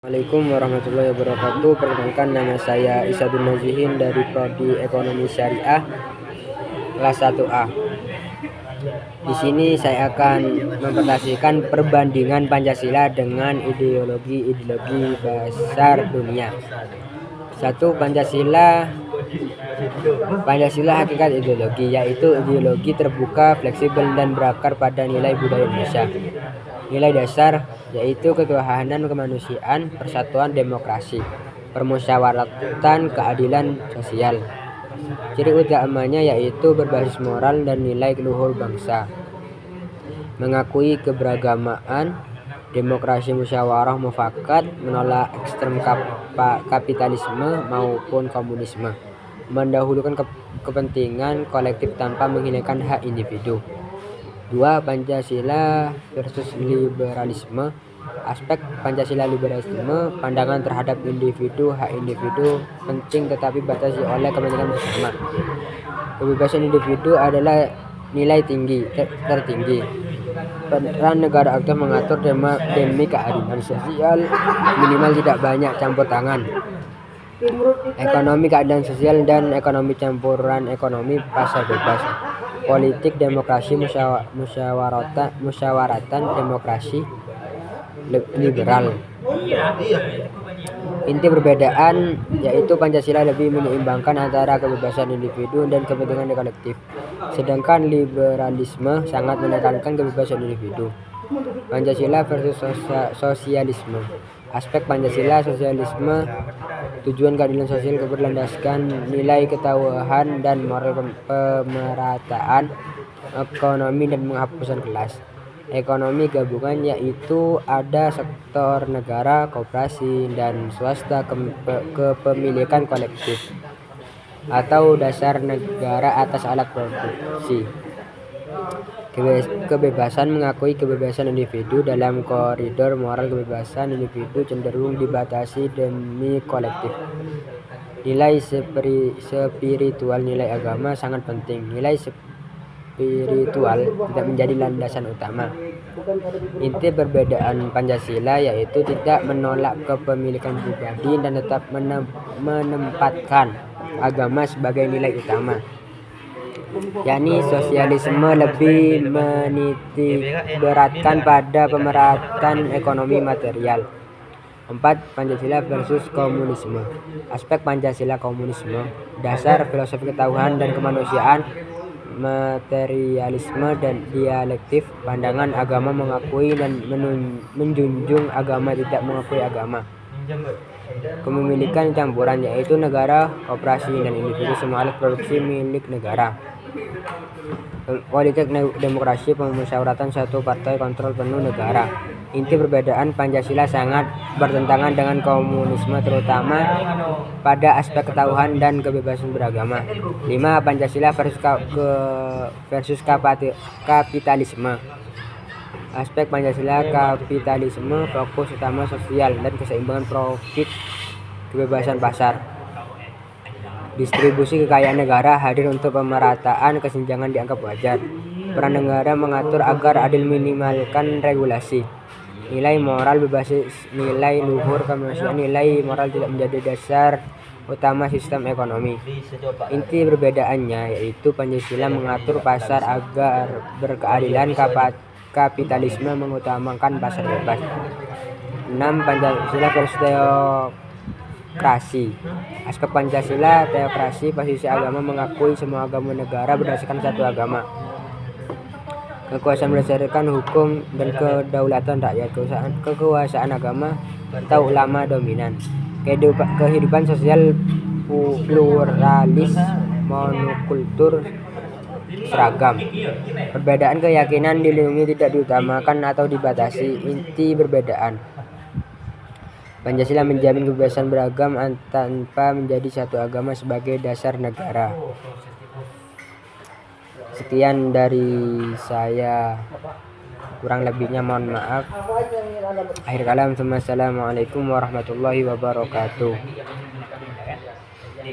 Assalamualaikum warahmatullahi wabarakatuh. Perkenalkan, nama saya Isa bin Nazihin dari Prodi Ekonomi Syariah kelas 1A. Di sini saya akan mempresentasikan perbandingan Pancasila dengan ideologi besar dunia. 1. Pancasila hakikat ideologi, yaitu ideologi terbuka, fleksibel, dan berakar pada nilai budaya Indonesia. Nilai dasar yaitu ketuhanan, kemanusiaan, persatuan, demokrasi, permusyawaratan, keadilan sosial. Ciri utamanya yaitu berbasis moral dan nilai luhur bangsa, mengakui keberagamaan, demokrasi musyawarah mufakat, menolak ekstrem kapitalisme maupun komunisme, mendahulukan kepentingan kolektif tanpa menghilangkan hak individu. 2. Pancasila versus liberalisme. Aspek Pancasila liberalisme, pandangan terhadap individu, hak individu penting tetapi batasi oleh kepentingan bersama. Kebebasan individu adalah nilai tertinggi. Peran negara aktif mengatur demi keadilan sosial, minimal tidak banyak campur tangan. Ekonomi, keadilan sosial, dan ekonomi campuran, ekonomi pasar bebas. Politik, demokrasi musyawaratan, demokrasi liberal. Inti perbedaan yaitu Pancasila lebih menyeimbangkan antara kebebasan individu dan kepentingan kolektif, sedangkan liberalisme sangat menekankan kebebasan individu. Pancasila versus sosialisme. Aspek Pancasila sosialisme, tujuan keadilan sosial berlandaskan nilai ketahuan dan moral, pemerataan ekonomi, dan penghapusan kelas. Ekonomi gabungan yaitu ada sektor negara, koperasi, dan swasta, kepemilikan kolektif atau dasar negara atas alat produksi. Kebebasan mengakui kebebasan individu dalam koridor moral. Kebebasan individu cenderung dibatasi demi kolektif. Nilai spiritual, nilai agama sangat penting. Nilai spiritual tidak menjadi landasan utama. Inti perbedaan Pancasila yaitu tidak menolak kepemilikan pribadi dan tetap menempatkan agama sebagai nilai utama, yakni sosialisme lebih menitikberatkan pada pemerataan ekonomi material. 4. Pancasila versus komunisme. Aspek Pancasila komunisme, dasar filosofi ketahuan dan kemanusiaan, materialisme dan dialektif, pandangan agama mengakui dan menjunjung agama tidak mengakui agama. Kepemilikan campuran yaitu negara, koperasi, dan individu, semua alat produksi milik negara. Politik demokrasi, pemusyawaratan satu partai, kontrol penuh negara. Inti perbedaan Pancasila sangat bertentangan dengan komunisme, terutama pada aspek ketahuan dan kebebasan beragama. 5. Pancasila versus kapitalisme. Aspek Pancasila kapitalisme, fokus utama sosial dan keseimbangan profit, kebebasan pasar. Distribusi kekayaan negara hadir untuk pemerataan, kesenjangan dianggap wajar. Peran negara mengatur agar adil, minimalkan regulasi. Nilai moral berbasis nilai luhur kemanusiaan. Nilai moral tidak menjadi dasar utama sistem ekonomi. Inti perbedaannya yaitu Pancasila mengatur pasar agar berkeadilan, kapitalisme mengutamakan pasar bebas. 6. Pancasila versus teokrasi. Aspek Pancasila teokrasi, posisi agama mengakui semua agama negara berdasarkan satu agama. Kekuasaan berdasarkan hukum dan kedaulatan rakyat. Kekuasaan agama atau ulama dominan. Kehidupan sosial pluralis, monokultur, seragam. Perbedaan keyakinan dilindungi, tidak diutamakan atau dibatasi. Inti perbedaan Pancasila menjamin kebebasan beragam tanpa menjadi satu agama sebagai dasar negara. Sekian dari saya, kurang lebihnya mohon maaf. Akhir kalam, assalamualaikum warahmatullahi wabarakatuh.